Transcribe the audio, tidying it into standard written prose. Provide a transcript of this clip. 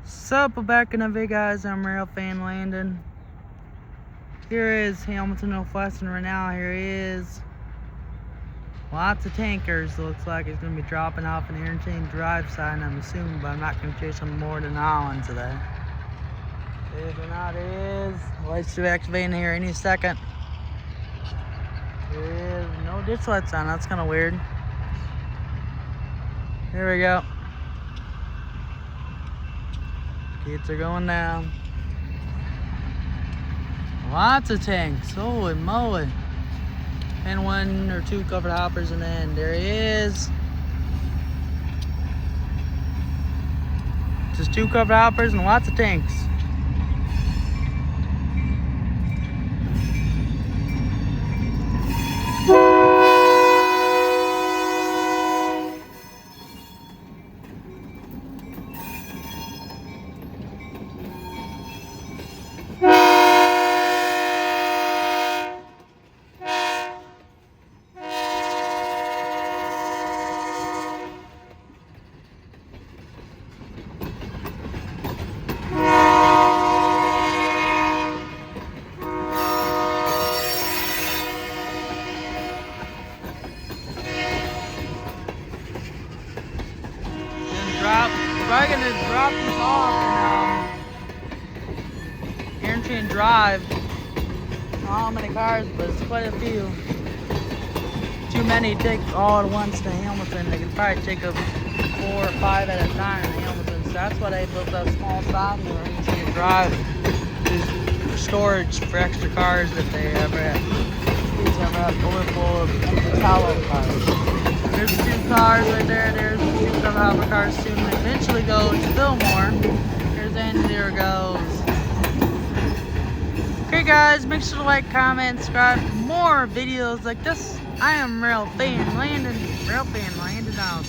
Sup, we're back in the vid, guys. I'm Rail Fan Landon. Here is Hamilton, Northwestern right now. Here is lots of tankers. Looks like it's going to be dropping off an interchange drive sign, I'm assuming, but I'm not going to chase them more than Holland today. Believe it or not, it is. Lights should be activating here any second. There is no ditch lights on. That's kind of weird. Here we go. Gates are going down. Lots of tanks. Holy moly. And one or two covered hoppers, and then there he is. Just two covered hoppers and lots of tanks. Probably gonna drop this off and interchange drive. I don't know how many cars, but it's quite a few. Too many to take all at once to Hamilton. They could probably take a 4 or 5 at a time to Hamilton. So that's why they built that small side where interchange drive is storage for extra cars if they ever have overflow of tallow cars. There's 2 cars right there. There's 2 covered hopper cars soon. Eventually go to Fillmore. Here's Andy. There it goes. Okay, guys, make sure to like, comment, subscribe for more videos like this. I am Rail Fan Landon. Rail Fan Landon out.